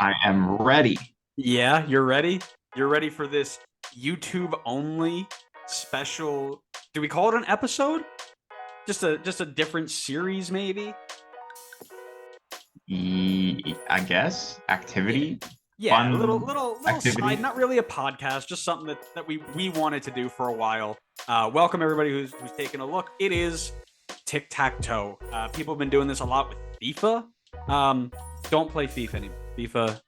I am ready. Yeah, you're ready? You're ready for this YouTube only special. Do we call it an episode? Just a different series maybe? I guess Yeah. activity, Yeah, a little fun little little activity. side, not really a podcast, just something that we wanted to do for a while. Welcome everybody who's taking a look. It is Tic Tac Toe. People have been doing this a lot with FIFA. Don't play FIFA anymore. FIFA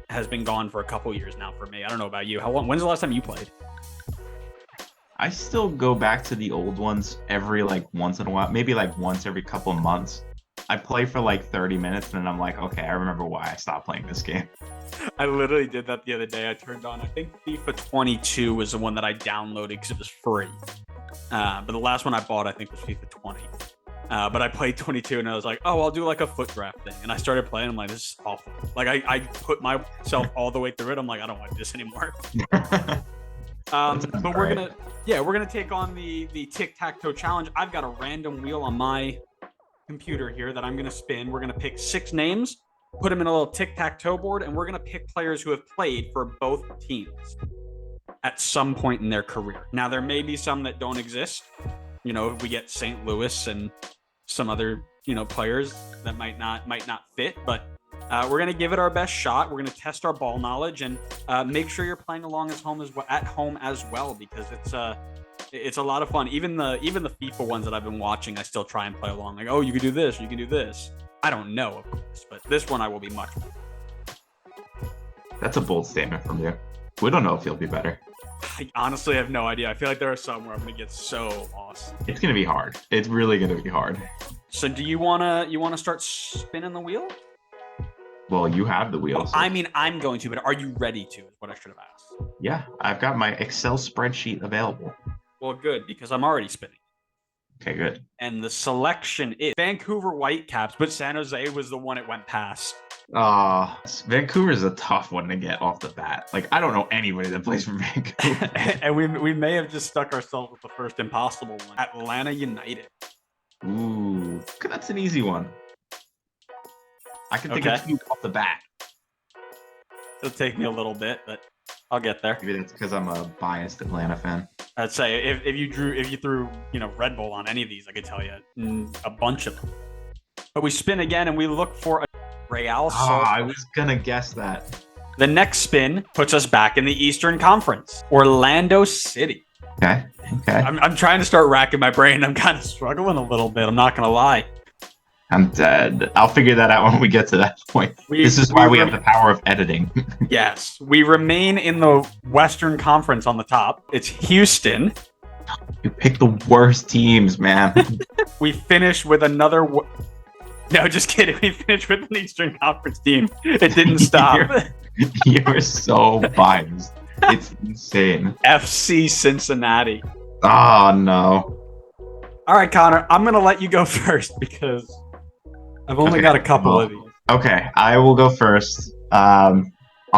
has been gone for a couple years now for me. I don't know about you. How long? When's the last time you played? I still go back to the old ones every once in a while, maybe like once every couple of months. I play for like 30 minutes and then I'm like, okay, I remember why I stopped playing this game. I literally did that the other day. I turned on, I think FIFA 22 was the one that I downloaded because it was free. But the last one I bought, I think, was FIFA 20. But I played 22 and I was like, oh, I'll do like a foot draft thing. And I started playing. I'm like, this is awful. Like I put myself all the way through it. I'm like, I don't want this anymore. But we're gonna take on the Tic Tac Toe challenge. I've got a random wheel on my computer here that I'm gonna spin. We're gonna pick 6 names, put them in a little tic tac toe board, and we're gonna pick players who have played for both teams at some point in their career. Now there may be some that don't exist. You know, we get St. Louis and some other players that might not fit, but we're gonna give it our best shot. We're gonna test our ball knowledge and make sure you're playing along at home as well, because it's a lot of fun. Even the FIFA ones that I've been watching, I still try and play along. Like, oh, you can do this, you can do this. I don't know, of course, but this one I will be much better. That's a bold statement from you. We don't know if you'll be better. I honestly have no idea. I feel like there are some where I'm gonna get so lost. It's gonna be hard. It's really gonna be hard. So do you wanna start spinning the wheel? Well, you have the wheels. Well, I mean, I'm going to, but are you ready to? Is what I should have asked. Yeah, I've got my Excel spreadsheet available. Well, good, because I'm already spinning. Okay, good. And the selection is Vancouver Whitecaps, but San Jose was the one it went past. Vancouver is a tough one to get off the bat. Like, I don't know anybody that plays for Vancouver. And we may have just stuck ourselves with the first impossible one. Atlanta United. Ooh, that's an easy one. I can think of 2 off the bat. It'll take me a little bit, but I'll get there. Maybe that's because I'm a biased Atlanta fan. I'd say if you threw Red Bull on any of these, I could tell you a bunch of them. But we spin again and we look for a Real Salt. I was gonna guess that. The next spin puts us back in the Eastern Conference. Orlando City. Okay. I'm trying to start racking my brain. I'm kind of struggling a little bit. I'm not gonna lie. I'm dead. I'll figure that out when we get to that point. This is why we have the power of editing. Yes. We remain in the Western Conference on the top. It's Houston. You picked the worst teams, man. We finish with another... No, just kidding. We finished with an Eastern Conference team. It didn't stop. You're so biased. It's insane. FC Cincinnati. Oh, no. All right, Connor. I'm going to let you go first because I've only got a couple of these. Okay, I will go first. I'll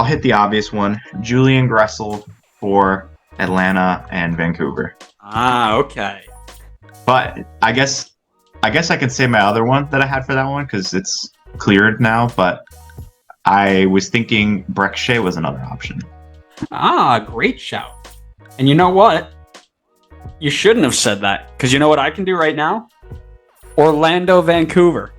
hit the obvious one. Julian Gressel for Atlanta and Vancouver. Okay. But I guess I can say my other one that I had for that one because it's cleared now. But I was thinking Breck Shea was another option. Great shout. And you know what? You shouldn't have said that because you know what I can do right now? Orlando, Vancouver.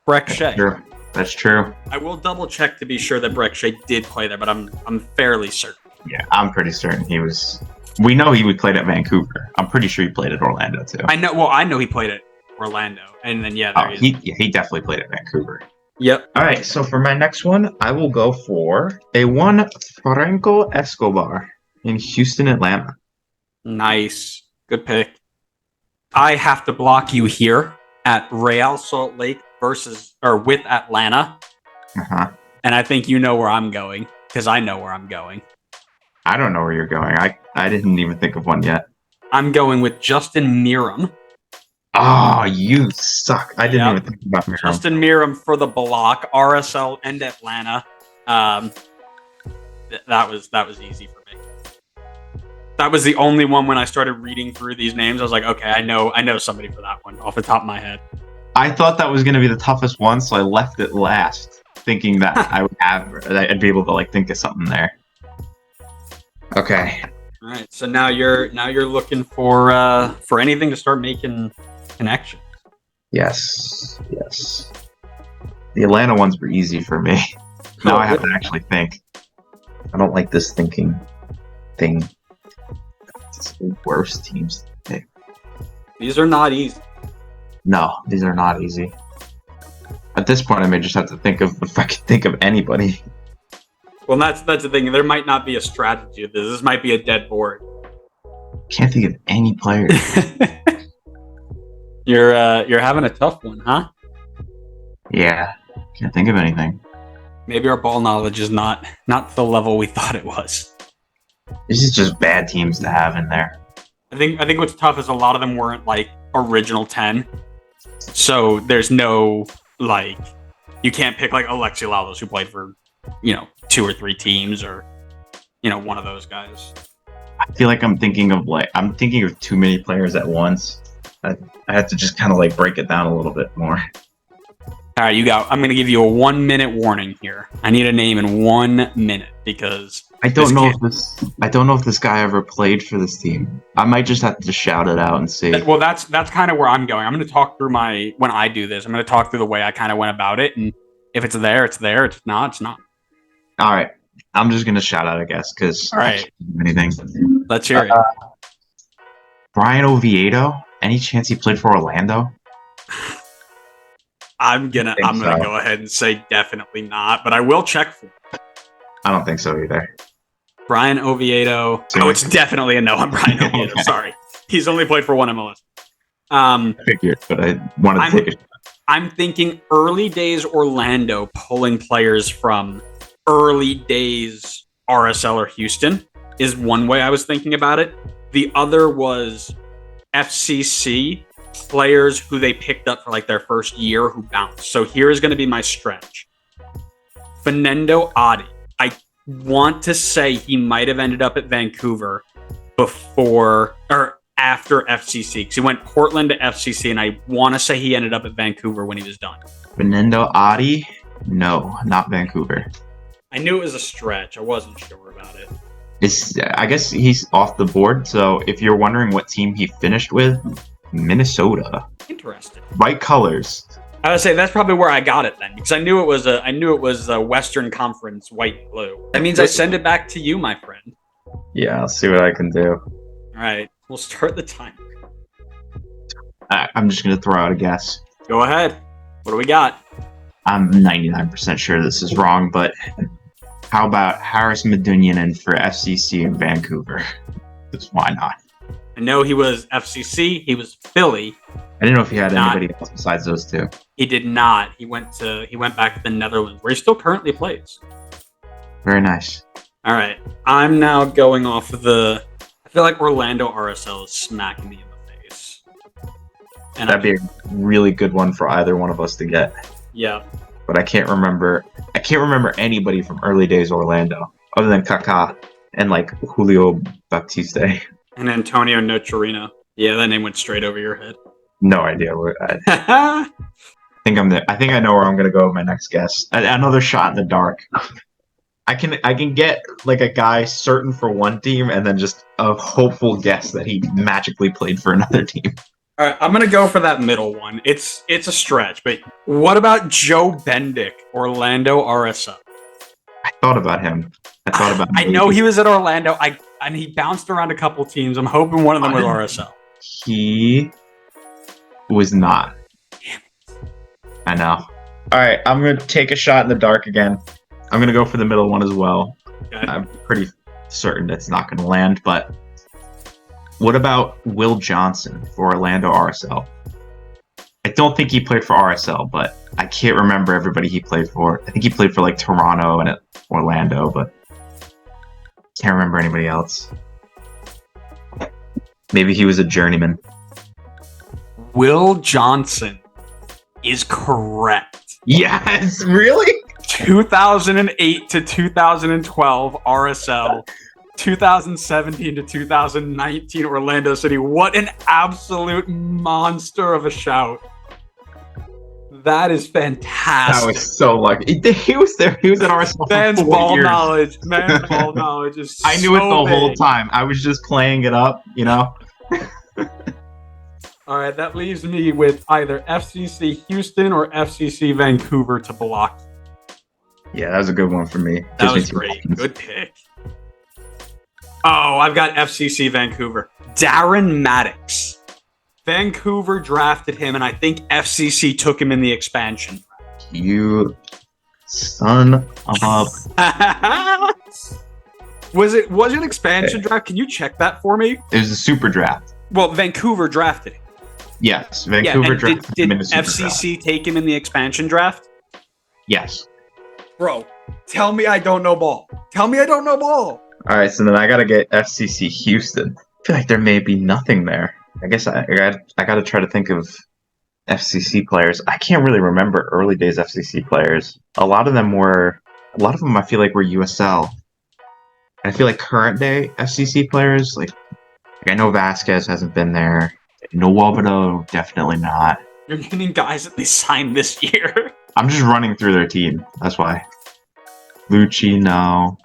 Breck Shea. Sure. That's true. I will double check to be sure that Breck Shea did play there, but I'm fairly certain. Yeah, I'm pretty certain he was. We know he played at Vancouver. I'm pretty sure he played at Orlando too. I know he played at Orlando, and then he definitely played at Vancouver. Yep. All right, so for my next one, I will go for a one Franco Escobar in Houston, Atlanta. Nice, good pick. I have to block you here at Real Salt Lake with Atlanta. And I think you know where I'm going because I know where I'm going. I don't know where you're going. I didn't even think of one yet. I'm going with Justin Meram. Oh, you suck. I didn't even think about Meram. Justin Meram for the block, RSL and Atlanta. That was easy for me. That was the only one when I started reading through these names. I was like, okay, I know somebody for that one off the top of my head. I thought that was going to be the toughest one, so I left it last. thinking that I would have, that I'd be able to like think of something there. Okay. All right, so now you're looking for anything to start making connections. Yes. The Atlanta ones were easy for me. Now I have to actually think. I don't like this thinking thing. It's the worst teams to pick. These are not easy. No, these are not easy. At this point, I may just have to think of if I can think of anybody. Well, that's the thing. There might not be a strategy to this. This might be a dead board. Can't think of any players. You're having a tough one, huh? Yeah, can't think of anything. Maybe our ball knowledge is not to the level we thought it was. This is just bad teams to have in there. I think what's tough is a lot of them weren't like original 10. So there's no like you can't pick like Alexi Lalas who played for, 2 or 3 teams or one of those guys. I feel like I'm thinking of too many players at once. I have to just kind of like break it down a little bit more. All right, I'm going to give you a 1 minute warning here. I need a name in 1 minute because I don't know if this guy ever played for this team. I might just have to shout it out and see. Well, that's kind of where I'm going. I'm going to talk through when I do this. I'm going to talk through the way I kind of went about it, and if it's there, it's there. If it's not, it's not. All right, I'm just going to shout out, I guess, because all right, anything. Let's hear it. Brian Oviedo. Any chance he played for Orlando? I'm gonna go ahead and say definitely not, but I will check for it. I don't think so either. Brian Oviedo. Oh, it's definitely a no on Brian Oviedo. Okay. Sorry. He's only played for one MLS. I figured, but I wanted to take a shot. I'm thinking early days Orlando pulling players from early days RSL or Houston is one way I was thinking about it. The other was FCC players who they picked up for like their first year who bounced. So here is going to be my stretch. Fernando Adi. I want to say he might have ended up at Vancouver before or after FCC because he went Portland to FCC, and I want to say he ended up at Vancouver when he was done. Fernando Adi? No, not Vancouver. I knew it was a stretch. I wasn't sure about it. I guess he's off the board. So if you're wondering what team he finished with, Minnesota. Interesting. White colors. I would say that's probably where I got it then, because I knew it was a Western Conference white and blue. That means I send it back to you, my friend. Yeah, I'll see what I can do. All right, we'll start the timer. I'm just gonna throw out a guess. Go ahead. What do we got? I'm 99% sure this is wrong, but how about Harris Medunjanin for FCC in Vancouver? Just why not? I know he was FCC. He was Philly. I didn't know if he had anybody else besides those two. He did not. He went back to the Netherlands, where he still currently plays. Very nice. All right, I'm now going off of I feel like Orlando RSL is smacking me in the face. And that'd be a really good one for either one of us to get. Yeah. But I can't remember anybody from early days Orlando other than Kaká and like Julio Baptiste. And Antonio Nocerino. Yeah, that name went straight over your head. No idea. I think I know where I'm gonna go with my next guess. Another shot in the dark. I can get like a guy certain for one team and then just a hopeful guess that he magically played for another team. All right, I'm gonna go for that middle one. It's a stretch, but what about Joe Bendick, Orlando RSL? I thought about him. I know he was at Orlando. And he bounced around a couple teams. I'm hoping one of them was RSL. He was not. I know. All right, I'm going to take a shot in the dark again. I'm going to go for the middle one as well. Okay. I'm pretty certain it's not going to land, but what about Will Johnson for Orlando RSL? I don't think he played for RSL, but I can't remember everybody he played for. I think he played for like Toronto and Orlando, but can't remember anybody else. Maybe he was a journeyman. Will Johnson is correct. Yes, really? 2008 to 2012 RSL. 2017 to 2019 Orlando City. What an absolute monster of a shout. That is That fantastic. was so lucky. He was there. He was at Arsenal for Man's 4 ball years. knowledge. Man's ball knowledge is I knew it the so whole big. time. I was just playing it up, you know. All right, that leaves me with either FCC Houston or FCC Vancouver to block. Yeah, that was a good one for me. That Gives me was two great. options. Good pick. Oh, I've got FCC Vancouver. Darren Maddox. Vancouver drafted him, and I think FCC took him in the expansion. You son of Was it expansion draft? Can you check that for me? it was a super draft. Well, Vancouver drafted him. Yes, Yeah, Vancouver and drafted did him in a super draft. FCC take him in the expansion draft? Yes. Bro, tell me I don't know ball. Tell me I don't know ball. All right, so then I gotta get FCC Houston. I feel like there may be nothing there. I guess I gotta try to think of FCC players. I can't really remember early days FCC players. A lot of them I feel like were USL. I feel like current day FCC players, like I know Vasquez hasn't been there. No Wabado, definitely not. You're naming guys that they signed this year. I'm just running through their team. That's why. Lucci, no.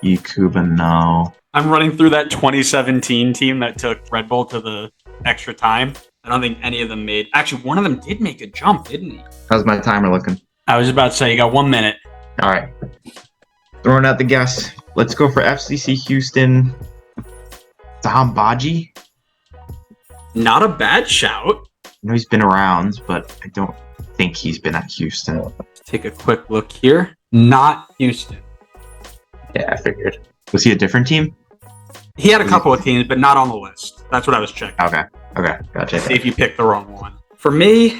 Ikuba, no. I'm running through that 2017 team that took Red Bull to the extra time. I don't think any of them made. Actually, one of them did make a jump, didn't he? How's my timer looking? I was about to say you got 1 minute. All right. Throwing out the guess. Let's go for FCC Houston. Dom Baji. Not a bad shout. I know he's been around, but I don't think he's been at Houston. Let's take a quick look here. Not Houston. Yeah, I figured. Was he a different team? He had a couple of teams, but not on the list. That's what I was checking. Okay. Gotcha. See if you picked the wrong one. For me,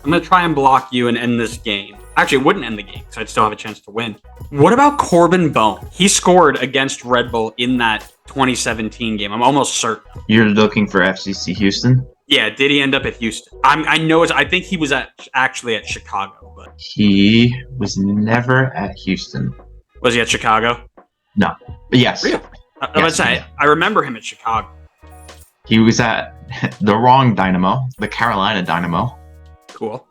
I'm going to try and block you and end this game. Actually, it wouldn't end the game because I'd still have a chance to win. What about Corbin Bone? He scored against Red Bull in that 2017 game. I'm almost certain. You're looking for FCC Houston? Yeah, did he end up at Houston? I think he was actually at Chicago, but He was never at Houston. was he at Chicago? No. But yes. Really? I remember him at Chicago. He was at the wrong Dynamo, the Carolina Dynamo. Cool.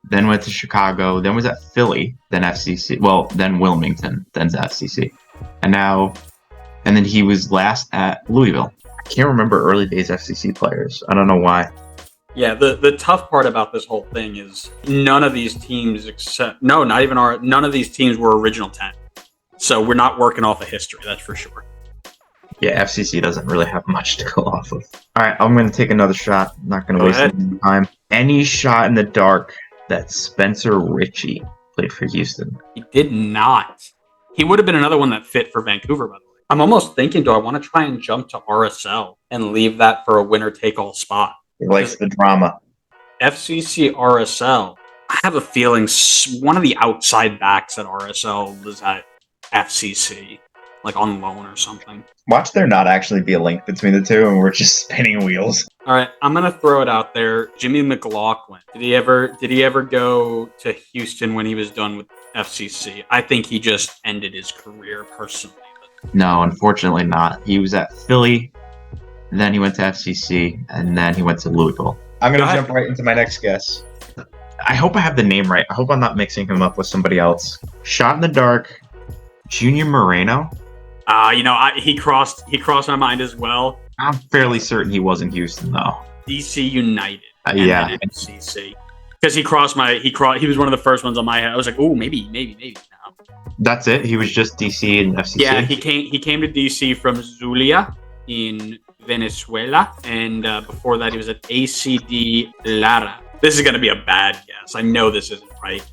Then went to Chicago, then was at Philly, then FCC. Well, then Wilmington, then FCC. And then he was last at Louisville. I can't remember early days FCC players. I don't know why. Yeah, the tough part about this whole thing is none of these teams none of these teams were original 10. So we're not working off of history, that's for sure. Yeah, FCC doesn't really have much to go off of. All right, I'm going to take another shot. I'm not going to Go waste ahead. any time. Any shot in the dark that Spencer Ritchie played for Houston? He did not. He would have been another one that fit for Vancouver, by the way. I'm almost thinking, do I want to try and jump to RSL and leave that for a winner-take-all spot? He likes the drama. FCC RSL, I have a feeling one of the outside backs at RSL was at FCC, like on loan or something. Watch there not actually be a link between the two, and we're just spinning wheels. All right, I'm gonna throw it out there. Jimmy McLaughlin. Did he ever go to Houston when he was done with FCC? I think he just ended his career personally. No, unfortunately not. He was at Philly, then he went to FCC, and then he went to Louisville. I'm going Go to ahead. jump right into my next guess. I hope I have the name right. I hope I'm not mixing him up with somebody else. Shot in the dark, Junior Moreno. He crossed my mind as well. I'm fairly certain he was in Houston, though. DC United. Yeah. And then FCC. Because he was one of the first ones on my head. I was like, oh, maybe. No. That's it? He was just DC and FCC? Yeah, he came to DC from Zulia in Venezuela, and before that he was at ACD Lara. This is going to be a bad guess. I know this isn't right.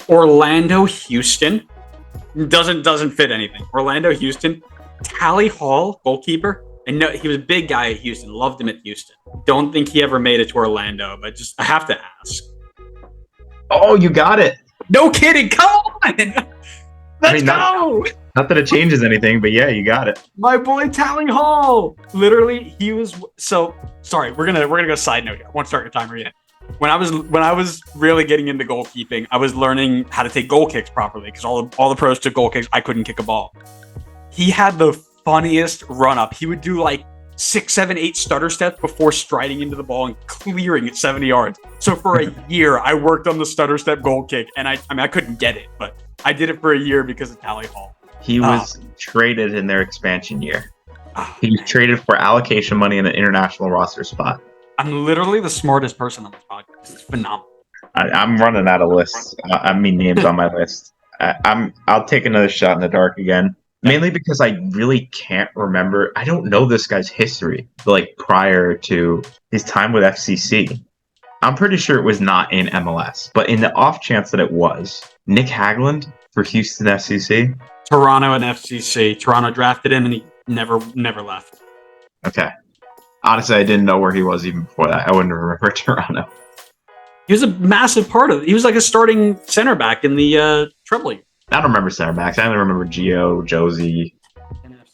Orlando Houston doesn't fit anything. Orlando Houston, Tally Hall, goalkeeper. I know he was a big guy at Houston. Loved him at Houston. Don't think he ever made it to Orlando, but I have to ask. Oh, you got it. No kidding! Come on! Let's go! Not that it changes anything, but yeah, you got it. My boy Tally Hall. Literally, he was so sorry. We're gonna go side note here. I won't start your timer yet. When I was really getting into goalkeeping, I was learning how to take goal kicks properly because all the pros took goal kicks. I couldn't kick a ball. He had the funniest run up. He would do like 6, 7, 8 stutter steps before striding into the ball and clearing it 70 yards. So for a year, I worked on the stutter step goal kick, and I mean, I couldn't get it, but I did it for a year because of Tally Hall. He was traded in their expansion year. He was Man. traded for allocation money in an international roster spot. I'm literally the smartest person on this podcast. It's phenomenal. I'm running out of lists. I mean names on my list. I'll take another shot in the dark again. Mainly because I really can't remember. I don't know this guy's history, like prior to his time with FCC. I'm pretty sure it was not in MLS, but in the off chance that it was, Nick Hagland for Houston FCC. Toronto and FCC. Toronto drafted him, and he never left. Okay. Honestly, I didn't know where he was even before that. I wouldn't remember Toronto. He was a massive part of it. He was like a starting center back in the Treble League. I don't remember center backs. I only remember Gio, Josie.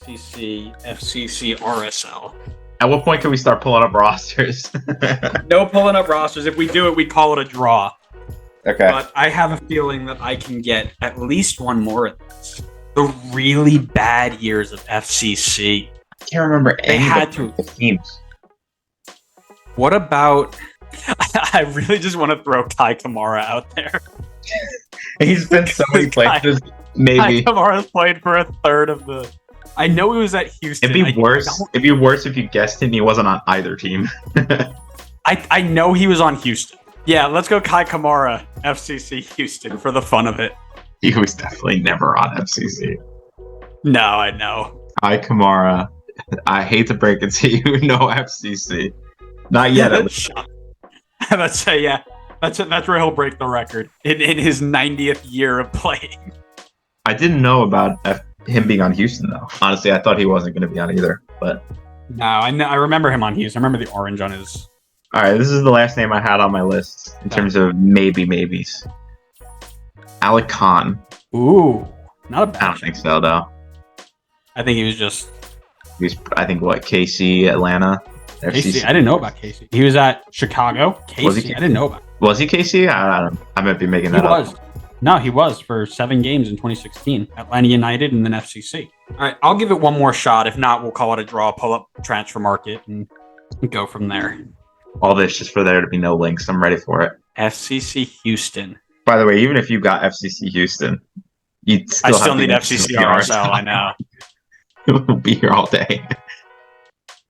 FCC, RSL. At what point can we start pulling up rosters? No pulling up rosters. If we do it, we call it a draw. Okay. But I have a feeling that I can get at least one more of this. The really bad years of FCC. I can't remember any had of the teams. What about... I really just want to throw Kai Kamara out there. He's been so many places. Maybe. Kai Kamara's played for a third of the... I know he was at Houston. It'd be worse. It'd be worse if you guessed him. He wasn't on either team. I know he was on Houston. Yeah, let's go Kai Kamara, FCC Houston, for the fun of it. He was definitely never on FCC. No, I know. Kai Kamara. I hate to break it to you, no FCC. Not yet. At least. Let's say, yeah. That's where he'll break the record in his 90th year of playing. I didn't know about him being on Houston, though. Honestly, I thought he wasn't going to be on either. But no, I remember him on Houston. I remember the orange on his. All right, this is the last name I had on my list in terms of maybes. Alec Khan. Ooh, not a bad. I don't think so, though. I think he was just. I think what, KC, Atlanta, KC. I didn't know about KC. He was at Chicago. KC. Was he? I didn't know about. Was he KC? I don't know. I might be making that up. He was. No, he was for 7 games in 2016. Atlanta United and then FCC. All right, I'll give it one more shot. If not, we'll call it a draw. Pull up transfer market and go from there. All this just for there to be no links. I'm ready for it. FCC Houston. By the way, even if you got FCC Houston, you'd still I still need FCC RSL. I know. We'll be here all day.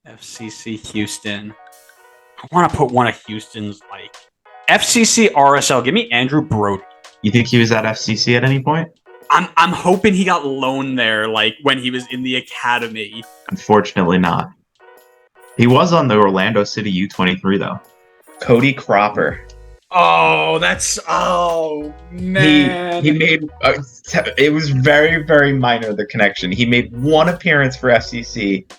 FCC Houston. I want to put one of Houston's like FCC RSL. Give me Andrew Brody. You think he was at FCC at any point? I'm hoping he got loaned there, like when he was in the academy. Unfortunately, not. He was on the Orlando City U23 though. Cody Cropper. Oh, man. He made it was very, very minor, the connection. He made one appearance for FCC,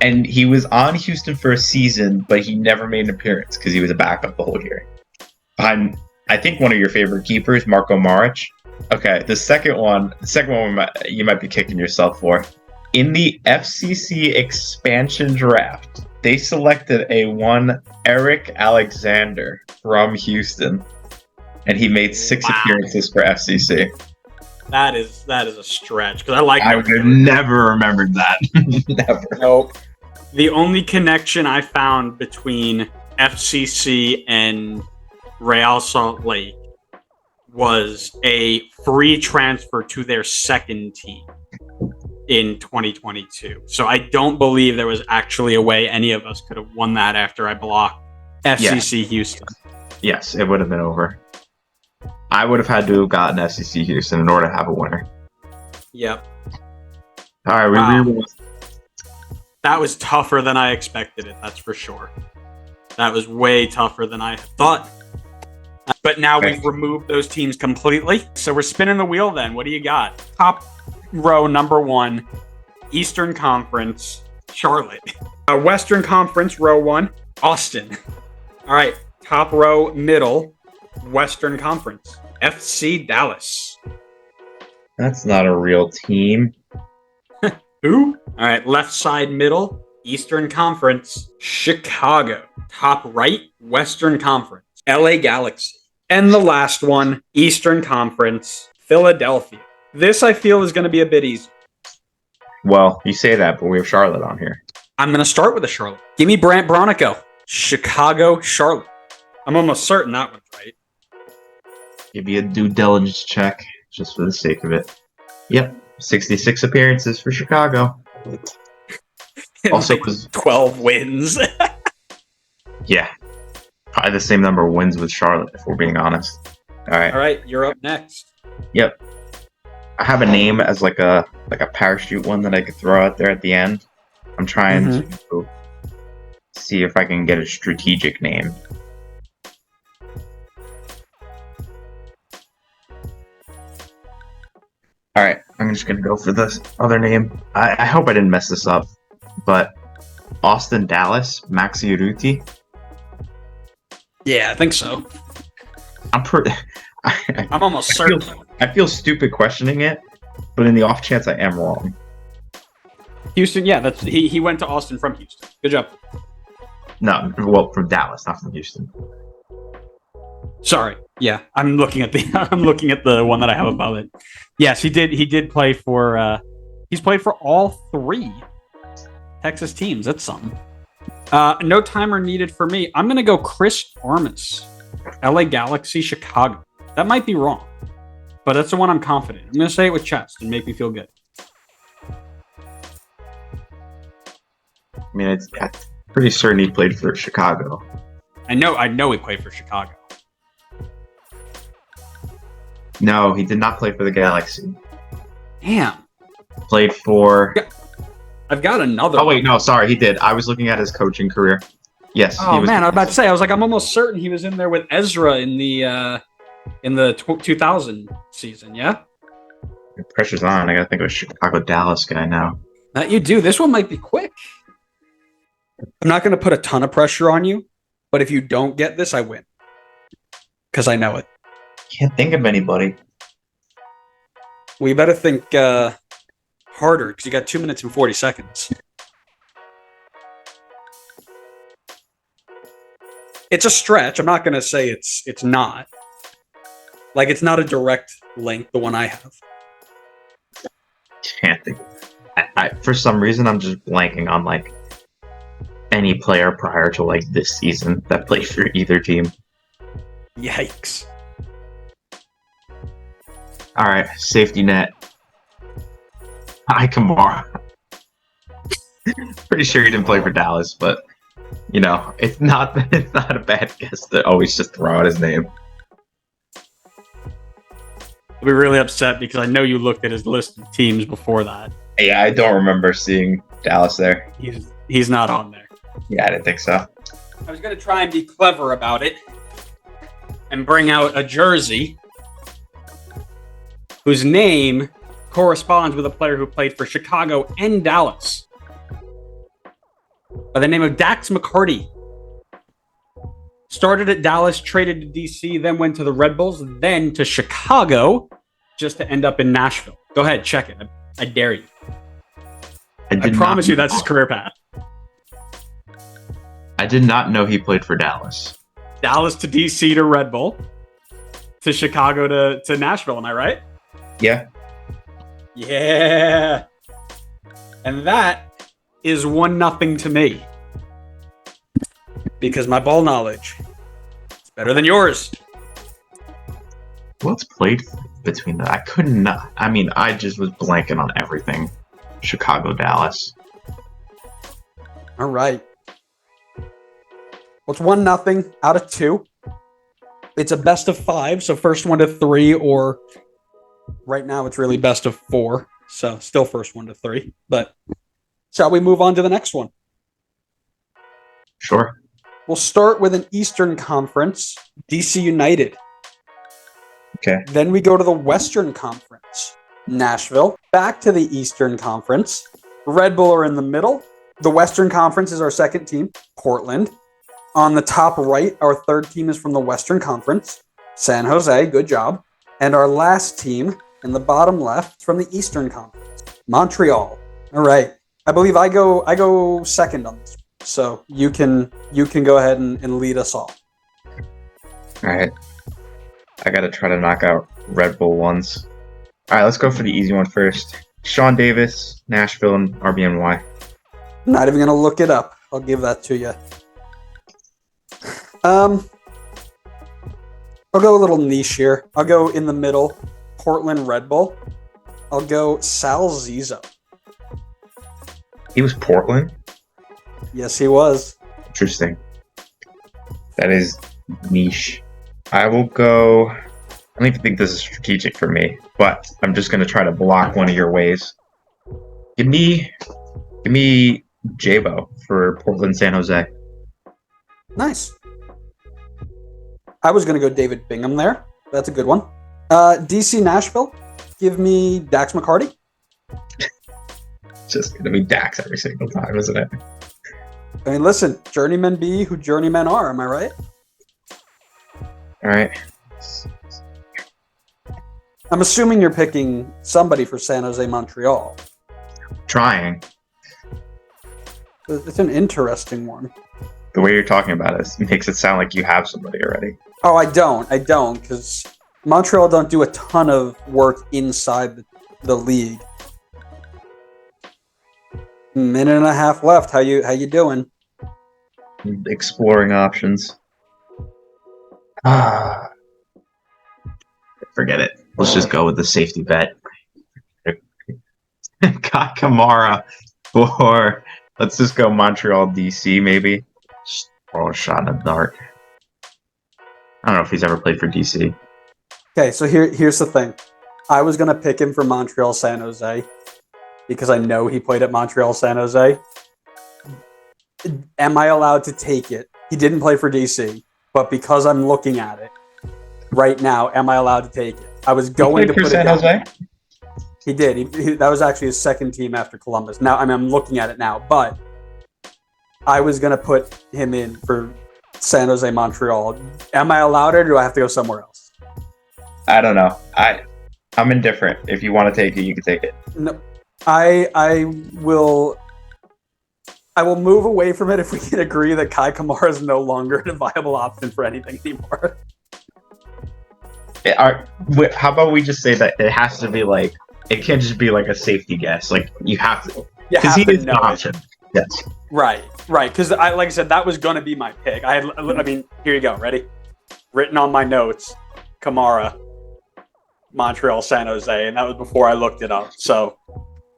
and he was on Houston for a season, but he never made an appearance because he was a backup the whole year. I think one of your favorite keepers, Marco Maric. Okay, the second one you might be kicking yourself for. In the FCC expansion draft, they selected a one Eric Alexander from Houston, and he made 6 appearances for FCC. That is a stretch because I would have never remembered that. Never. Nope. The only connection I found between FCC and Real Salt Lake was a free transfer to their second team in 2022. So I don't believe there was actually a way any of us could have won that after I blocked FCC Houston. Yes, it would have been over. I would have had to have gotten FCC Houston in order to have a winner. Yep. All right, that was tougher than I expected it, that's for sure. That was way tougher than I thought. But now we've removed those teams completely. So we're spinning the wheel then. What do you got? Top row, number 1, Eastern Conference, Charlotte. Western Conference, row 1, Austin. All right, top row, middle, Western Conference, FC Dallas. That's not a real team. Who? All right, left side, middle, Eastern Conference, Chicago. Top right, Western Conference, LA Galaxy. And the last one, Eastern Conference, Philadelphia. This, I feel, is going to be a bit easy. Well, you say that, but we have Charlotte on here. I'm going to start with a Charlotte. Give me Brant Bronico. Chicago, Charlotte. I'm almost certain that one's right. Give you a due diligence check, just for the sake of it. Yep, 66 appearances for Chicago. Also Like was 12 wins. Yeah, probably the same number of wins with Charlotte, if we're being honest. All right. All right, you're up next. Yep. I have a name as like a parachute one that I could throw out there at the end. I'm trying to see if I can get a strategic name. All right, I'm just gonna go for this other name. I hope I didn't mess this up, but Austin Dallas Maxi Urruti. Yeah, I think so. I'm pretty. I'm almost certain. I feel stupid questioning it, but in the off chance I am wrong. Houston, yeah, that's he went to Austin from Houston. Good job. No, well, from Dallas, not from Houston. Sorry. Yeah, I'm looking at the one that I have above it. Yes, he did play for he's played for all 3 Texas teams. That's something. No timer needed for me. I'm going to go Chris Armas. LA Galaxy, Chicago. That might be wrong, but that's the one I'm confident. I'm going to say it with chest and make me feel good. I mean, I'm pretty certain he played for Chicago. I know he played for Chicago. No, he did not play for the Galaxy. Damn. Played for... I've got another. Oh, wait, no, sorry, he did. I was looking at his coaching career. Yes. Oh, man, I was about to say, I'm almost certain he was in there with Ezra in the 2000 season, yeah? The pressure's on. I gotta think of a Chicago Dallas guy now. That you do. This one might be quick. I'm not going to put a ton of pressure on you, but if you don't get this, I win. Because I know it. Can't think of anybody. We better think harder, because you got 2 minutes and 40 seconds. It's a stretch. I'm not going to say it's not. Like, it's not a direct link, the one I have. Can't think. I for some reason, I'm just blanking on, like, any player prior to, like, this season that played for either team. Yikes. All right, safety net. Hi, Kamara. Pretty sure he didn't play for Dallas, but you know, it's not a bad guess to always just throw out his name. I'll be really upset because I know you looked at his list of teams before that. Yeah, I don't remember seeing Dallas there. He's not on there. Yeah, I didn't think so. I was going to try and be clever about it and bring out a jersey whose name corresponds with a player who played for Chicago and Dallas by the name of Dax McCarty. Started at Dallas, traded to DC, then went to the Red Bulls, then to Chicago, just to end up in Nashville. Go ahead, check it. I dare you. I promise you that's his career path. I did not know he played for Dallas. Dallas to DC to Red Bull to Chicago to Nashville. Am I right? Yeah. Yeah. And that is 1-0 to me. Because my ball knowledge is better than yours. What's played between that? I could not. I mean, I just was blanking on everything. Chicago, Dallas. All right. Well, it's 1-0 out of 2. It's a best of 5, so first one to 3, or right now it's really best of 4, so still first one to 3. But shall we move on to the next one? Sure. We'll start with an Eastern Conference, DC United. Okay. Then we go to the Western Conference, Nashville. Back to the Eastern Conference. Red Bull are in the middle. The Western Conference is our second team, Portland. On the top right, our third team is from the Western Conference, San Jose. Good job. And our last team in the bottom left from the Eastern Conference, Montreal. All right. I believe I go second on this. So you can go ahead and lead us all. All right. I got to try to knock out Red Bull ones. All right, let's go for the easy one first. Sean Davis, Nashville, and RBNY. Not even gonna look it up. I'll give that to you. I'll go a little niche here. I'll go in the middle. Portland Red Bull. I'll go Sal Zizzo. He was Portland? Yes, he was. Interesting. That is niche. I will go... I don't even think this is strategic for me, but I'm just going to try to block one of your ways. Give me Jabo for Portland San Jose. Nice. I was going to go David Bingham there. That's a good one. DC Nashville. Give me Dax McCarty. It's just going to be Dax every single time, isn't it? I mean, listen, journeymen be who journeymen are. Am I right? All right. I'm assuming you're picking somebody for San Jose, Montreal. Trying. It's an interesting one. The way you're talking about it makes it sound like you have somebody already. Oh, I don't, because Montreal don't do a ton of work inside the league. Minute and a half left. How you doing? Exploring options. Forget it. Let's just go with the safety bet. Got Kamara for. Let's just go Montreal, DC, maybe. Just throw a shot in the dark. I don't know if he's ever played for DC. Okay, so here's the thing. I was gonna pick him for Montreal, San Jose, because I know he played at Montreal, San Jose. Am I allowed to take it? He didn't play for DC, but because I'm looking at it right now, am I allowed to take it? I was going to put San it down. Jose? He did. That was actually his second team after Columbus. Now, I mean, I'm looking at it now, but I was going to put him in for San Jose, Montreal. Am I allowed it, or do I have to go somewhere else? I don't know. I'm indifferent. If you want to take it, you can take it. No, I will move away from it if we can agree that Kai Kamara is no longer a viable option for anything anymore. How about we just say that it has to be like, it can't just be like a safety guess. Like, you have to. Because he is an option. Yes. Right. Because like I said, that was going to be my pick. I mean, here you go. Ready? Written on my notes, Kamara, Montreal, San Jose, and that was before I looked it up. So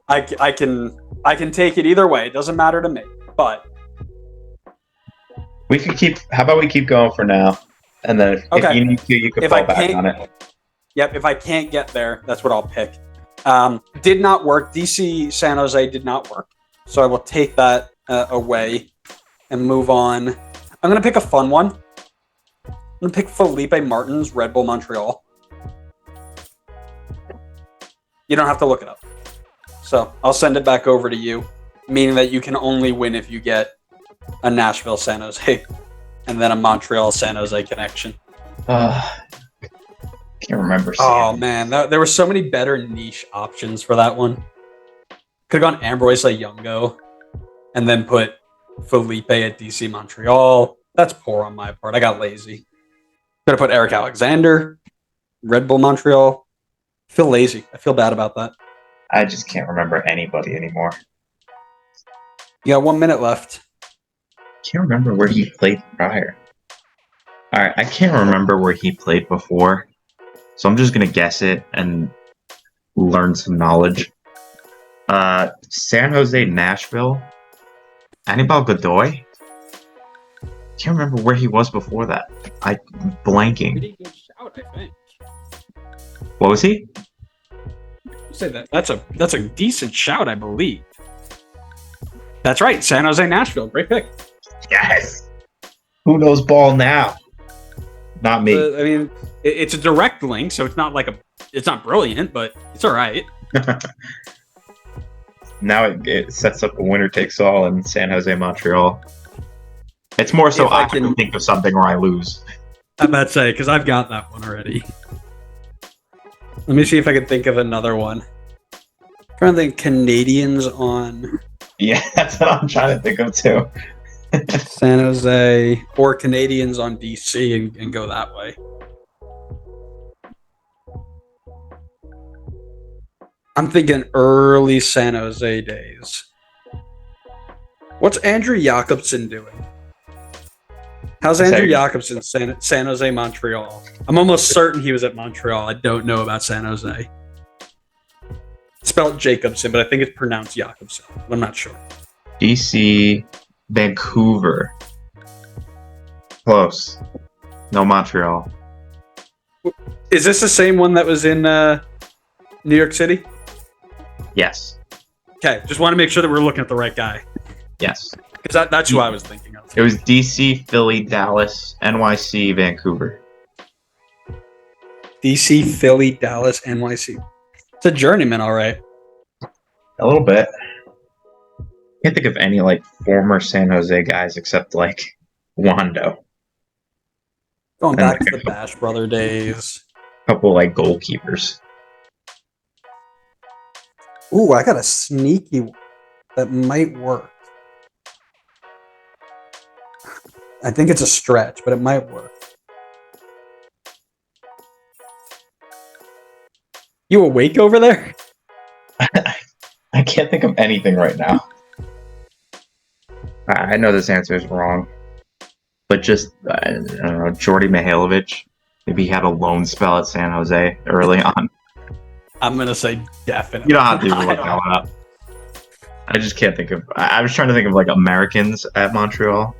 I can take it either way. It doesn't matter to me. But we could keep. How about we keep going for now, and then if you need to, you can fall back on it. Yep. If I can't get there, that's what I'll pick. Did not work. DC San Jose did not work. So I will take that away and move on. I'm going to pick a fun one. I'm going to pick Felipe Martins, Red Bull Montreal. You don't have to look it up. So I'll send it back over to you, meaning that you can only win if you get a Nashville San Jose and then a Montreal San Jose connection. Can't remember. Oh man, there were so many better niche options for that one. Could have gone Ambroise Youngo and then put Felipe at DC Montreal. That's poor on my part. I got lazy. Could have put Eric Alexander, Red Bull Montreal. I feel lazy. I feel bad about that. I just can't remember anybody anymore. You got 1 minute left. Can't remember where he played prior. All right, I can't remember where he played before, so I'm just gonna guess it and learn some knowledge. San Jose, Nashville. Anibal Godoy? Can't remember where he was before that. I'm blanking. Pretty good shout, I think. What was he? Say that. That's a decent shout, I believe. That's right. San Jose, Nashville. Great pick. Yes. Who knows ball now? Not me. I mean, it's a direct link, so it's not it's not brilliant, but it's all right. Now it sets up a winner takes all in San Jose, Montreal. It's more so I can think of something or I lose. I'm about to say, because I've got that one already. Let me see if I can think of another one. I'm trying to think Canadians on... Yeah, that's what I'm trying to think of too. San Jose or Canadians on DC and go that way. I'm thinking early San Jose days. What's Andrew Jakobsen doing? How's Andrew Jakobsen San Jose, Montreal? I'm almost certain he was at Montreal. I don't know about San Jose. Spelled Jacobson, but I think it's pronounced Jakobsen. I'm not sure. DC, Vancouver. Close. No, Montreal. Is this the same one that was in New York City? Yes. Okay, just want to make sure that we're looking at the right guy. Yes. Because that's who I was thinking of. It was DC, Philly, Dallas, NYC, Vancouver. DC, Philly, Dallas, NYC. It's a journeyman, all right. A little bit. Can't think of any like former San Jose guys except like Wando. Going back to the Bash Brother days. A couple like goalkeepers. Ooh, I got a sneaky one that might work. I think it's a stretch, but it might work. You awake over there? I can't think of anything right now. I know this answer is wrong, but just I don't know, Jordy Mihailovic. Maybe he had a loan spell at San Jose early on. I'm gonna say definitely. You don't have to look that one up. I just can't think of. I was trying to think of like Americans at Montreal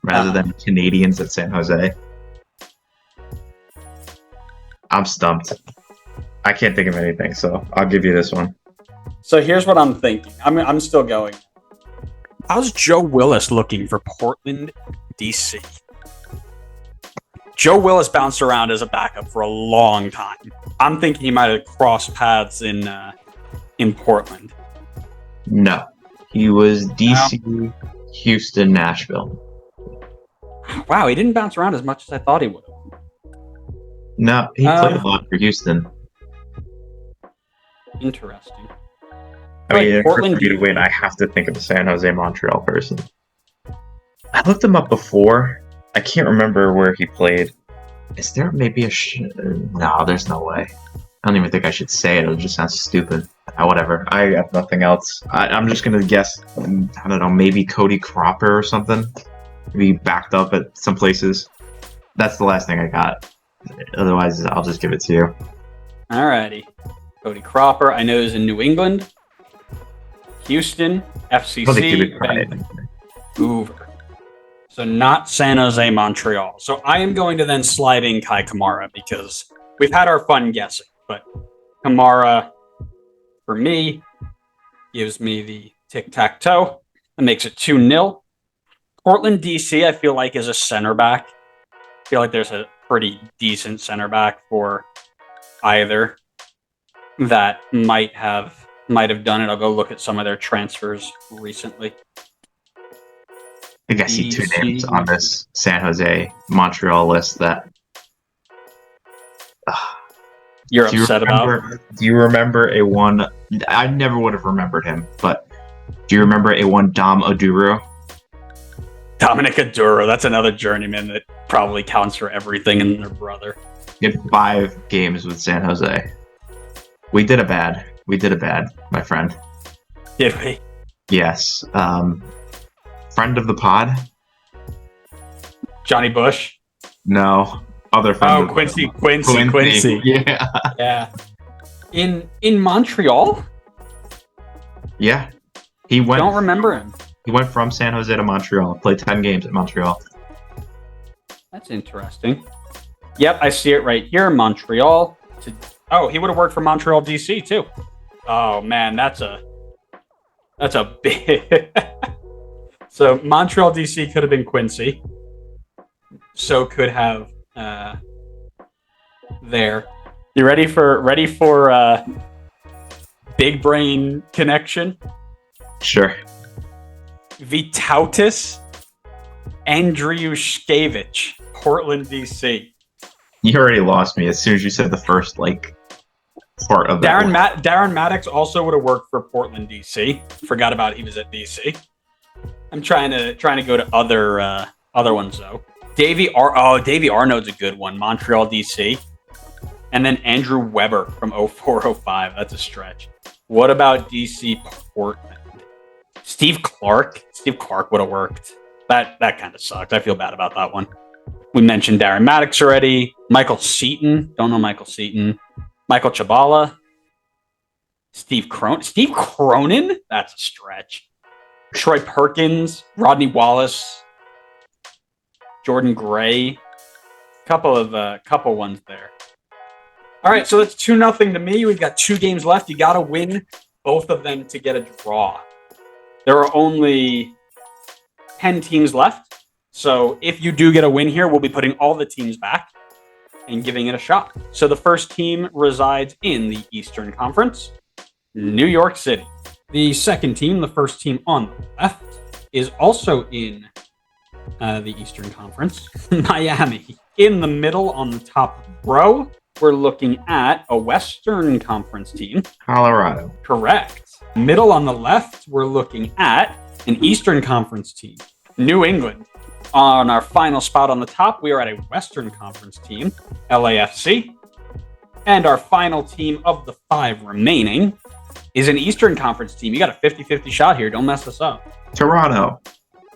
rather than Canadians at San Jose. I'm stumped. I can't think of anything, so I'll give you this one. So here's what I'm thinking. I'm still going. How's Joe Willis looking for Portland, DC? Joe Willis bounced around as a backup for a long time. I'm thinking he might have crossed paths in Portland. No, he was DC, Houston, Nashville. Wow, he didn't bounce around as much as I thought he would have. No, he played a lot for Houston. Interesting. I mean, for you to win, I have to think of a San Jose, Montreal person. I looked him up before. I can't remember where he played. Is there maybe a no, there's no way. I don't even think I should say it. It'll just sound stupid. Whatever. I have nothing else. I'm just going to guess, I don't know, maybe Cody Cropper or something. Maybe backed up at some places. That's the last thing I got. Otherwise, I'll just give it to you. Alrighty. Cody Cropper, I know is in New England. Houston, FCC, Vancouver. So not San Jose, Montreal. So I am going to then slide in Kai Kamara because we've had our fun guessing. But Kamara, for me, gives me the Tic Tac Toe. That makes it 2-0. Portland, DC, I feel like is a center back. I feel like there's a pretty decent center back for either that might have done it. I'll go look at some of their transfers recently. I think I see two names on this San Jose Montreal list that you're upset about. Do you remember a one? I never would have remembered him, but do you remember a one Dom Oduro? Dominic Oduro, that's another journeyman that probably counts for everything in their brother. He had 5 games with San Jose. We did a bad, my friend. Did we? Yes. Friend of the pod? Johnny Bush? No. Other friend. Oh, Quincy. Yeah. Yeah. In Montreal? Yeah. He went. Don't remember him. He went from San Jose to Montreal. Played 10 games at Montreal. That's interesting. Yep, I see it right here. Montreal. Oh, he would have worked for Montreal, DC too. Oh man, that's a big. So Montreal, DC could have been Quincy. So could have there. You ready for big brain connection? Sure. Vytautas Andriushkevich, Portland, DC. You already lost me as soon as you said the first part of that. Darren Maddox also would have worked for Portland, DC. Forgot about he was at DC. I'm trying to go to other ones though. Davey Arnold's a good one. Montreal, DC. And then Andrew Weber from 04-05. That's a stretch. What about DC Portland? Steve Clark. Steve Clark would have worked. That kind of sucked. I feel bad about that one. We mentioned Darren Maddox already. Michael Seaton. Don't know Michael Seaton. Michael Chabala. Steve Cronin? That's a stretch. Troy Perkins. Rodney Wallace. Jordan Gray. Couple ones there. All right, so that's 2-0 to me. We've got 2 games left. You got to win both of them to get a draw. There are only 10 teams left. So if you do get a win here, we'll be putting all the teams back and giving it a shot. So the first team resides in the Eastern Conference, New York City. The second team, the first team on the left, is also in the Eastern Conference, Miami. In the middle on the top row, we're looking at a Western Conference team. Colorado. Correct. Middle on the left, we're looking at an Eastern Conference team, New England. On our final spot on the top, we are at a Western Conference team, LAFC. And our final team of the 5 remaining is an Eastern Conference team. You got a 50-50 shot here. Don't mess this up. Toronto.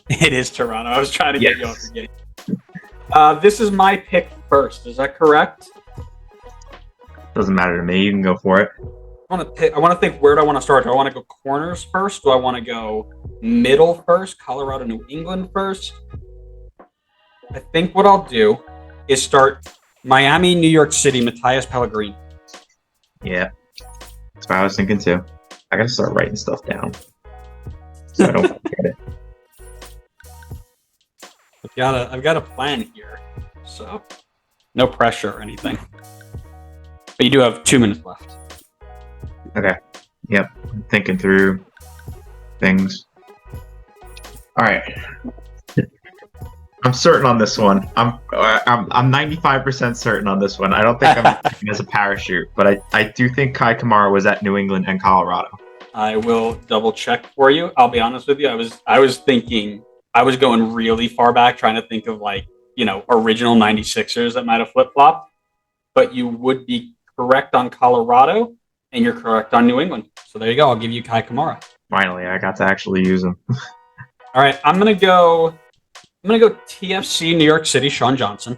It is Toronto. I was trying to get you off the game. This is my pick first. Is that correct? Doesn't matter to me. You can go for it. I want to think, where do I want to start? Do I want to go corners first? Do I want to go middle first? Colorado, New England first? I think what I'll do is start Miami, New York City, Matthias Pellegrini. Yeah. That's what I was thinking too. I gotta start writing stuff down so I don't forget it. I've got a plan here, so no pressure or anything. But you do have 2 minutes left. Okay. Yep. I'm thinking through things. All right. I'm certain on this one. I'm 95% certain on this one. I don't think I'm thinking as a parachute, but I do think Kai Kamara was at New England and Colorado. I will double check for you. I'll be honest with you. I was thinking, I was going really far back, trying to think of original 96ers that might have flip-flopped. But you would be correct on Colorado, and you're correct on New England. So there you go. I'll give you Kai Kamara. Finally, I got to actually use him. All right, I'm gonna go TFC New York City, Sean Johnson.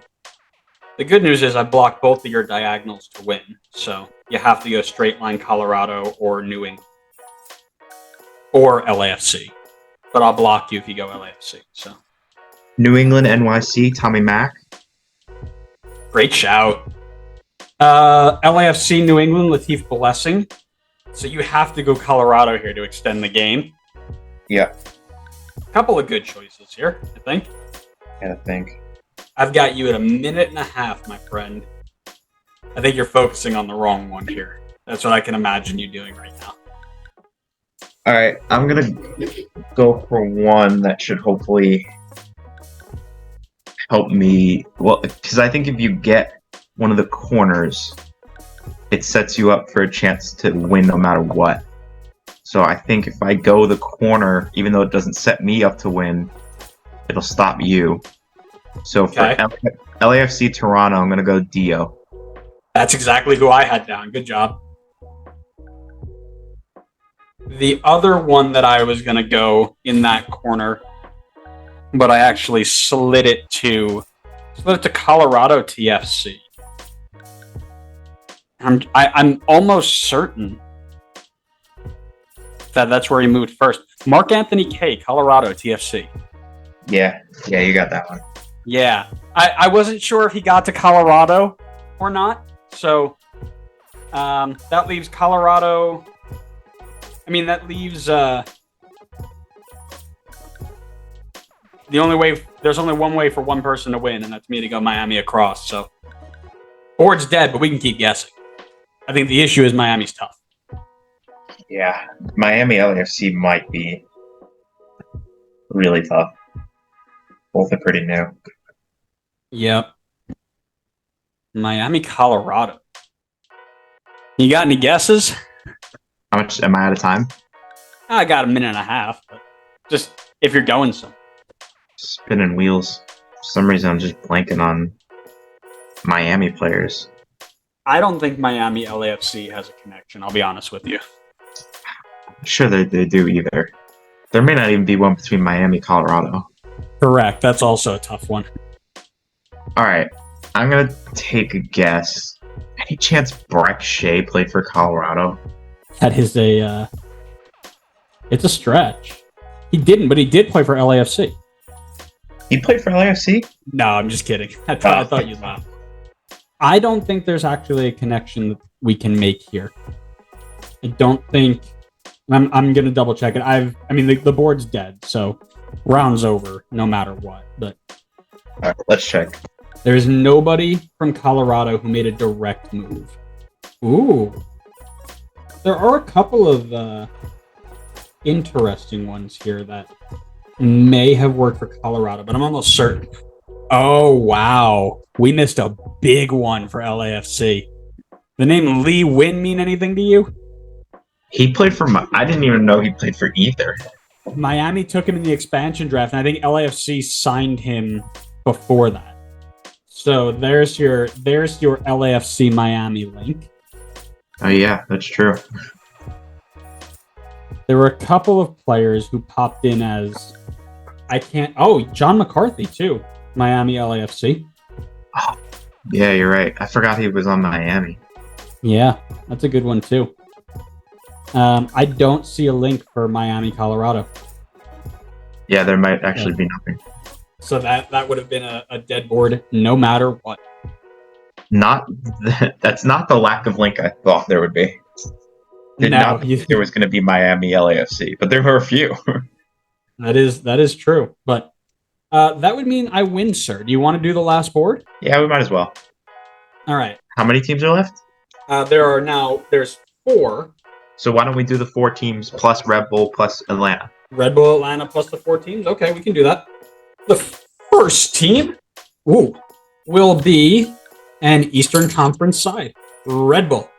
The good news is I blocked both of your diagonals to win, so you have to go straight line Colorado or New England or LAFC. But I'll block you if you go LAFC. So New England, NYC, Tommy Mack. Great shout. LAFC, New England, Latif Blessing. So you have to go Colorado here to extend the game. Yeah. Couple of good choices here, I think. I think. I've got you at 1.5 minutes, my friend. I think you're focusing on the wrong one here. That's what I can imagine you doing right now. All right, I'm gonna go for one that should hopefully help me. Well, because I think if you get one of the corners, it sets you up for a chance to win no matter what. So I think if I go the corner, even though it doesn't set me up to win, it'll stop you. So for LAFC Toronto, I'm going to go Dio. That's exactly who I had down. Good job. The other one that I was going to go in that corner, but I actually slid it to Colorado TFC. I'm almost certain that's where he moved first. Mark Anthony K, Colorado TFC. Yeah, you got that one. Yeah, I wasn't sure if he got to Colorado or not. So that leaves Colorado. I mean, that leaves the only way. There's only one way for one person to win, and that's me to go Miami across. So board's dead, but we can keep guessing. I think the issue is Miami's tough. Yeah, Miami LAFC might be really tough. Both are pretty new. Yep. Miami, Colorado. You got any guesses? How much am I out of time? I got 1.5 minutes, but just if you're going some. Spinning wheels. For some reason, I'm just blanking on Miami players. I don't think Miami LAFC has a connection, I'll be honest with you. I'm sure they do either. There may not even be one between Miami, Colorado. Correct. That's also a tough one. All right, I'm gonna take a guess. Any chance Breck Shea played for Colorado? That is it's a stretch. He didn't, but he did play for LAFC. He played for LAFC? No, I'm just kidding. I thought you'd laugh. I don't think there's actually a connection that we can make here. I don't think. I'm gonna double check it. The board's dead, so round's over no matter what. But All right, let's check. there's nobody from Colorado who made a direct move. Ooh, there are a couple of interesting ones here that may have worked for Colorado, but I'm almost certain. Oh wow, we missed a big one for LAFC. The name Lee Win mean anything to you? He played for. I didn't even know he played for either. Miami took him in the expansion draft, and I think LAFC signed him before that. So there's your LAFC Miami link. Oh yeah, that's true. There were a couple of players who popped in as John McCarthy too, Miami LAFC. Oh, yeah, you're right. I forgot he was on Miami. Yeah, that's a good one too. I don't see a link for Miami, Colorado. Yeah, there might actually be nothing. So that would have been a dead board no matter what. That's not the lack of link I thought there would be. Did not think there was going to be Miami LAFC, but there were a few. That is true. But that would mean I win, sir. Do you want to do the last board? Yeah, we might as well. All right. How many teams are left? There's 4. So why don't we do the 4 teams plus Red Bull plus Atlanta? Red Bull Atlanta plus the 4 teams. Okay, we can do that. The first team will be an Eastern Conference side, Red Bull.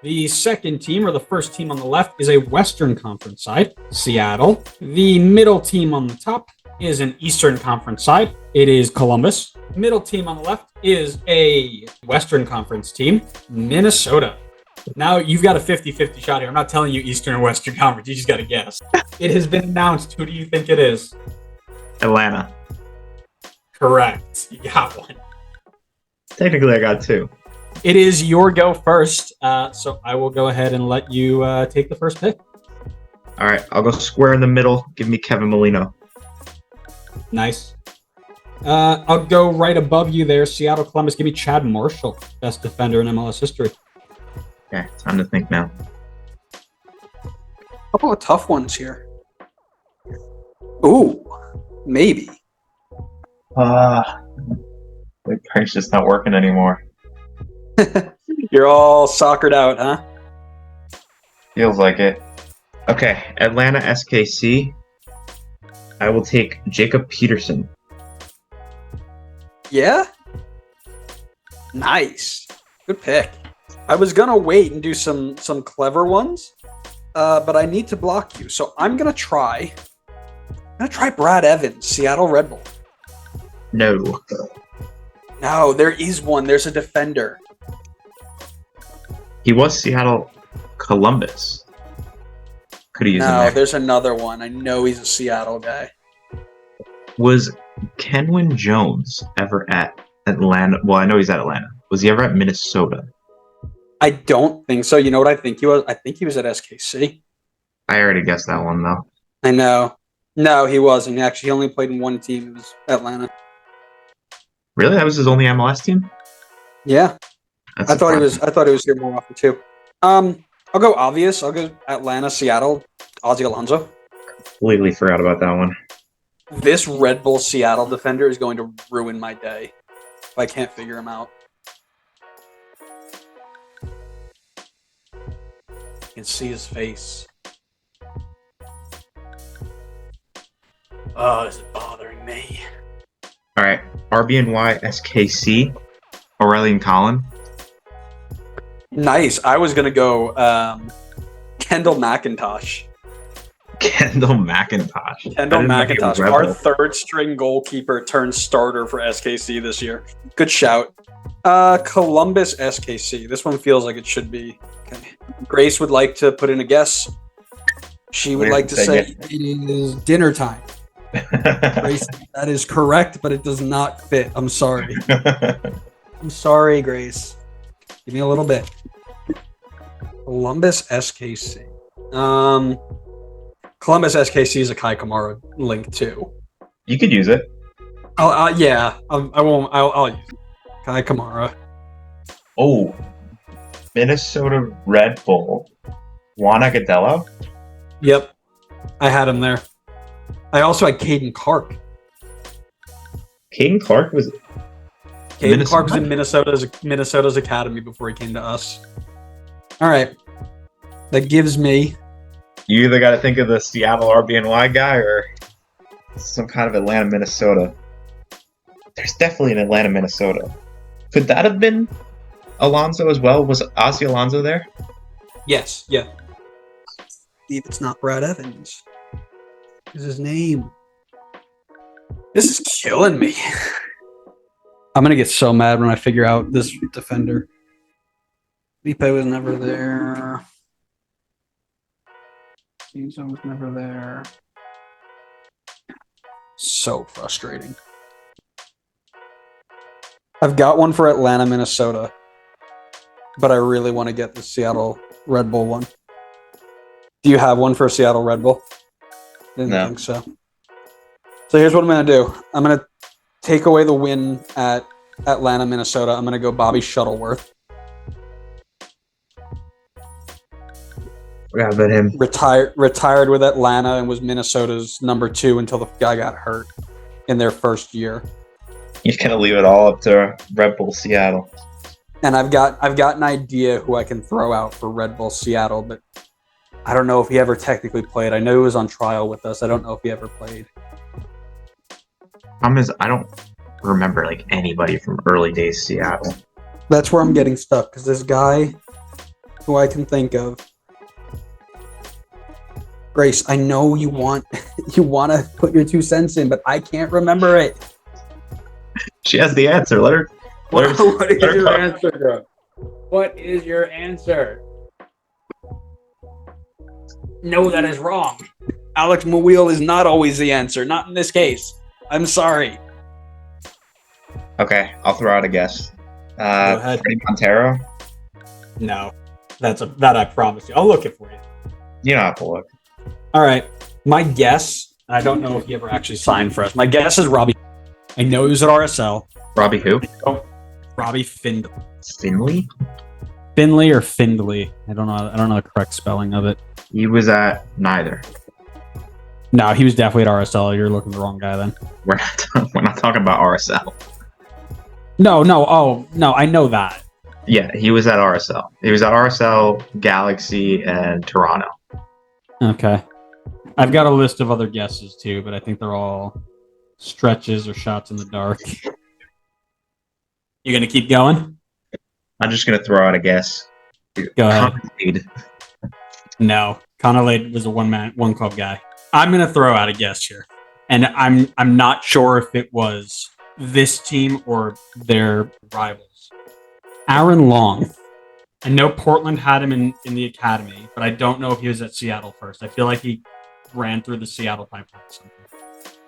The second team, or the first team on the left, is a Western Conference side, Seattle. The middle team on the top is an Eastern Conference side. It is Columbus. Middle team on the left is a Western Conference team, Minnesota. Now you've got a 50-50 shot here. I'm not telling you Eastern or Western Conference. You just got to guess. It has been announced. Who do you think it is? Atlanta. Correct. You got one. Technically, I got 2. It is your go first. So I will go ahead and let you take the first pick. All right, I'll go square in the middle. Give me Kevin Molino. Nice. I'll go right above you there. Seattle Columbus. Give me Chad Marshall, best defender in MLS history. Okay, time to think now. Couple of tough ones here. Ooh, maybe. The prank's just not working anymore. You're all soccered out, huh? Feels like it. Okay, Atlanta SKC. I will take Jacob Peterson. Yeah? Nice. Good pick. I was gonna wait and do some clever ones, but I need to block you. So I'm gonna try Brad Evans, Seattle Red Bull. No. No, there is one. There's a defender. He was Seattle Columbus. Could have used him No, there. there's another one. I know he's a Seattle guy. Was Kenwin Jones ever at Atlanta? Well, I know he's at Atlanta. Was he ever at Minnesota? I don't think so. You know what I think he was? I think he was at SKC. I already guessed that one, though. I know. No, he wasn't. Actually, he only played in one team. It was Atlanta. Really? That was his only MLS team? Yeah. That's I thought he surprising. was here more often too. I'll go obvious. I'll go Atlanta, Seattle, Ozzy Alonso. Completely forgot about that one. This Red Bull Seattle defender is going to ruin my day if I can't figure him out. You can see his face. Oh, this is bothering me. All right. RBNY SKC. Aurelian Collin. Nice. I was gonna go Kendall McIntosh. Kendall McIntosh. Kendall I didn't know he was McIntosh, Rebel. our third string goalkeeper turned starter for SKC this year. Good shout. Columbus SKC. This one feels like it should be. Okay. Grace would like to put in a guess. She would Weird like to to say say it is dinner time. Grace, that is correct, but it does not fit. I'm sorry. I'm sorry, Grace. Give me a little bit. Columbus SKC. Columbus SKC is a Kai Kamara link too. You could use it. Yeah, I won't. I'll use it. Kai Kamara. Oh, Minnesota Red Bull. Juan Agadello? Yep, I had him there. I also had Caden Clark. Caden Clark was. Caden Clark was in Minnesota's academy before he came to us. All right, that gives me. You either got to think of the Seattle RBNY guy or some kind of Atlanta, Minnesota. There's definitely an Atlanta, Minnesota. Could that have been Alonso as well? Was Ozzy Alonso there? Yes. Yeah. If it's not Brad Evans, is his name? This is killing me. I'm gonna get so mad when I figure out this defender. Lipe was never there. Enzo was never there. So frustrating. I've got one for Atlanta, Minnesota, but I really want to get the Seattle Red Bull one. Do you have one for Seattle Red Bull? Didn't No. think so. So here's what I'm going to do. I'm going to take away the win at Atlanta, Minnesota. I'm going to go Bobby Shuttleworth. Forgot about him. Retired with Atlanta and was Minnesota's number 2 until the guy got hurt in their first year. You're gonna leave it all up to Red Bull Seattle. And I've got an idea who I can throw out for Red Bull Seattle, but I don't know if he ever technically played. I know he was on trial with us. I don't know if he ever played. Problem is, I don't remember like anybody from early days Seattle. That's where I'm getting stuck because this guy who I can think of. Grace, I know you want to put your 2 cents in, but I can't remember it. She has the answer. Let her. What is your answer, bro? What is your answer? No, that is wrong. Alex Mawil is not always the answer. Not in this case. I'm sorry. Okay, I'll throw out a guess. Go ahead. Freddie Montero. No, that I promise you. I'll look it for you. You don't have to look. All right. My guess, I don't know if he ever actually signed for us. My guess is Robbie. I know he was at RSL. Robbie who? Oh, Robbie Findley. Finley. Finley or Findley? I don't know the correct spelling of it. He was at neither. No, he was definitely at RSL. You're looking at the wrong guy then. We're not talking about RSL. No. Oh, no. I know that. Yeah, he was at RSL. He was at RSL, Galaxy, and Toronto. Okay. I've got a list of other guesses too, but I think they're all stretches or shots in the dark. You gonna keep going? I'm just gonna throw out a guess. Go ahead. Conrad. No, Connolade was a one club guy. I'm gonna throw out a guess here, and I'm not sure if it was this team or their rivals. Aaron Long. I know Portland had him in the academy, but I don't know if he was at Seattle first. I feel like he ran through the Seattle pipeline or something.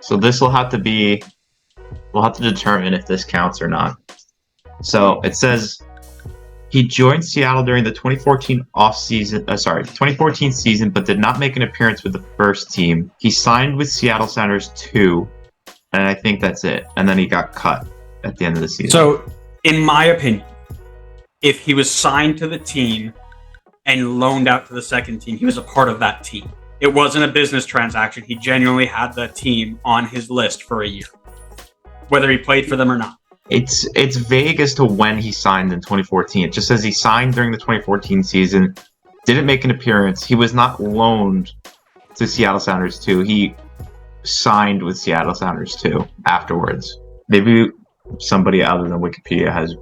So this will have to be. We'll have to determine if this counts or not. So it says he joined Seattle during the 2014 season, but did not make an appearance with the first team. He signed with Seattle Sounders 2, and I think that's it. And then he got cut at the end of the season. So, in my opinion, if he was signed to the team and loaned out to the second team, he was a part of that team. It wasn't a business transaction. He genuinely had the team on his list for a year, whether he played for them or not. It's vague as to when he signed in 2014. It just says he signed during the 2014 season, didn't make an appearance. He was not loaned to Seattle Sounders 2. He signed with Seattle Sounders 2 afterwards. Maybe somebody other than Wikipedia has.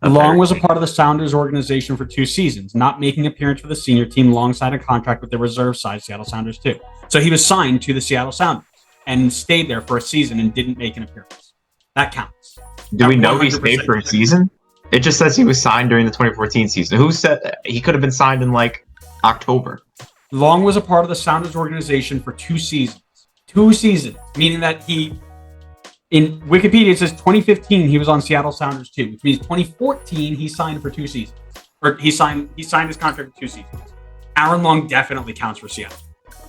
Long was a part of the Sounders organization for 2 seasons, not making an appearance for the senior team. Long signed a contract with the reserve side Seattle Sounders 2. So he was signed to the Seattle Sounders and stayed there for a season and didn't make an appearance. That counts. Do we know he stayed for a season? It just says he was signed during the 2014 season. Who said that? He could have been signed in like October? Long was a part of the Sounders organization for 2 seasons. 2 seasons, meaning that in Wikipedia, it says 2015 he was on Seattle Sounders too, which means 2014 he signed for 2 seasons. Or he signed his contract for 2 seasons. Aaron Long definitely counts for Seattle.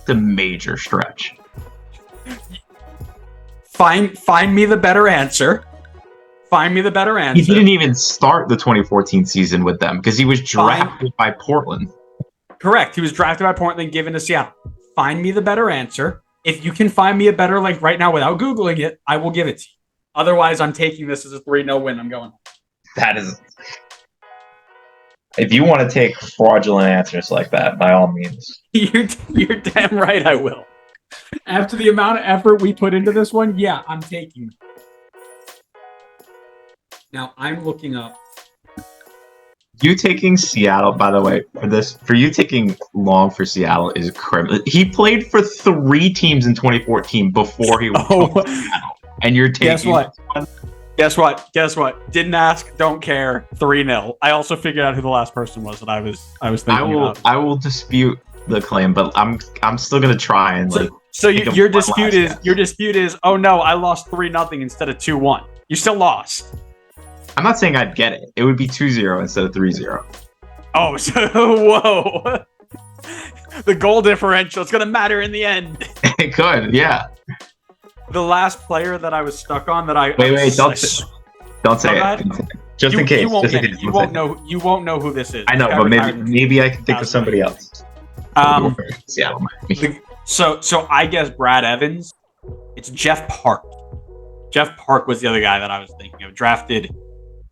The major stretch. Find me the better answer. Find me the better answer. He didn't even start the 2014 season with them because he was drafted by Portland. Correct. He was drafted by Portland, given to Seattle. Find me the better answer. If you can find me a better link right now without Googling it, I will give it to you. Otherwise, I'm taking this as a 3-0 win. I'm going. That is... If you want to take fraudulent answers like that, by all means. You're damn right I will. After the amount of effort we put into this one, yeah, I'm taking it. Now, I'm looking up. You taking Seattle, by the way, for you taking Long for Seattle is criminal. He played for 3 teams in 2014 before he was Seattle. And you're taking... Guess what? Didn't ask, don't care. 3-0. I also figured out who the last person was that I was thinking about. I will dispute the claim, but I'm still gonna try and like. So your dispute is, oh no, I lost 3-0 instead of 2-1. You still lost. I'm not saying I'd get it. It would be 2-0 instead of 3-0. Oh, so whoa. The goal differential, it's gonna matter in the end. It could, yeah. The last player that I was stuck on that I wait, don't say it. Just in case. You won't know who this is. I know, but maybe I can think of somebody else. Seattle. So I guess Brad Evans. It's Jeff Park. Jeff Park was the other guy that I was thinking of. Drafted,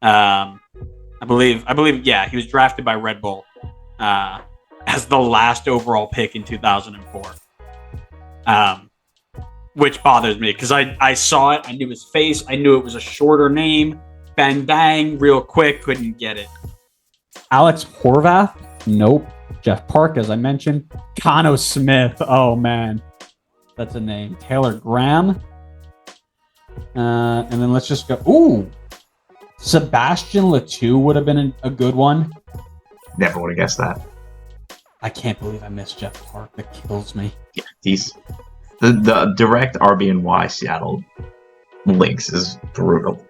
I believe, yeah, he was drafted by Red Bull as the last overall pick in 2004. Which bothers me because I saw it, I knew his face, I knew it was a shorter name. Bang bang, real quick, couldn't get it. Alex Horvath? Nope. Jeff Park, as I mentioned. Cano Smith. Oh man, that's a name. Taylor Graham. And then let's just go. Ooh, Sebastian Latou would have been a good one. Never would have guessed that. I can't believe I missed Jeff Park. That kills me. Yeah, the direct RB&Y Seattle links is brutal.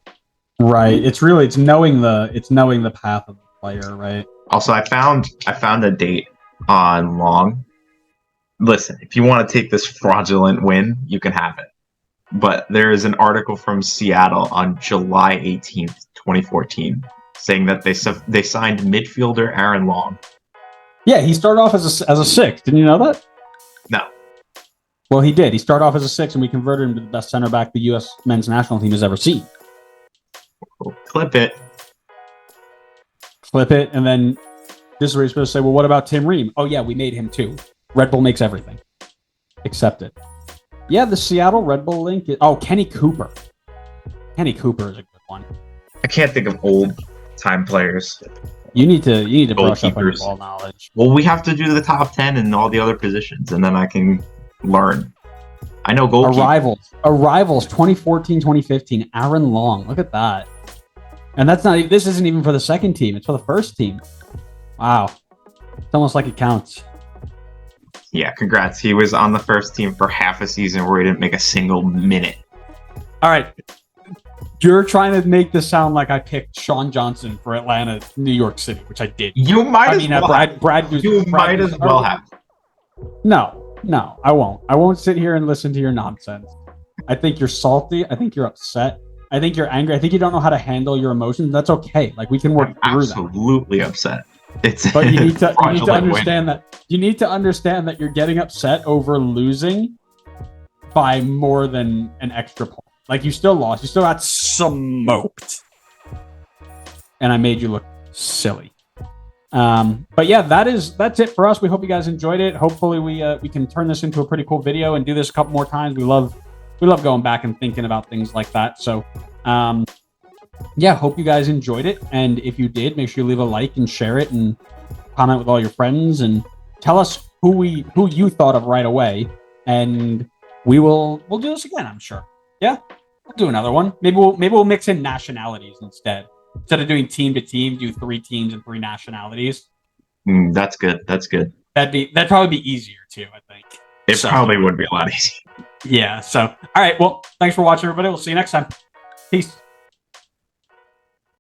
Right. It's knowing the path of the player, right? Also, I found a date on Long. Listen, if you want to take this fraudulent win, you can have it. But there is an article from Seattle on July 18th, 2014, saying that they signed midfielder Aaron Long. Yeah, he started off as a 6. Didn't you know that? No. Well, he did. He started off as a 6, and we converted him to the best center back the U.S. men's national team has ever seen. Clip it, and then this is where you're supposed to say, well, what about Tim Ream? Oh, yeah, we made him too. Red Bull makes everything. Accept it. Yeah, the Seattle Red Bull link. Kenny Cooper. Kenny Cooper is a good one. I can't think of old-time players. You need to brush up on your ball knowledge. Well, we have to do the top 10 and all the other positions, and then I can learn. I know goalkeepers. Arrivals 2014, 2015. Aaron Long. Look at that. And this isn't even for the second team. It's for the first team. Wow. It's almost like it counts. Yeah, congrats. He was on the first team for half a season where he didn't make a single minute. All right. You're trying to make this sound like I picked Sean Johnson for Atlanta, New York City, which I did. You might as well have. No, I won't. I won't sit here and listen to your nonsense. I think you're salty. I think you're upset. I think you're angry. I think you don't know how to handle your emotions. That's okay. Like, we can work through that. Absolutely upset. But you need to understand that you're getting upset over losing by more than an extra point. Like, you still lost. You still got smoked. And I made you look silly. But yeah, that's it for us. We hope you guys enjoyed it. Hopefully we can turn this into a pretty cool video and do this a couple more times. We love going back and thinking about things like that. So yeah, hope you guys enjoyed it. And if you did, make sure you leave a like and share it and comment with all your friends and tell us who you thought of right away. And we'll do this again, I'm sure. Yeah, we'll do another one. Maybe we'll mix in nationalities instead. Instead of doing team to team, do 3 teams and 3 nationalities. That's good. That'd probably be easier too, I think. It So, probably would be a lot easier. yeah. So, all right. Well, thanks for watching, everybody. We'll see you next time. Peace.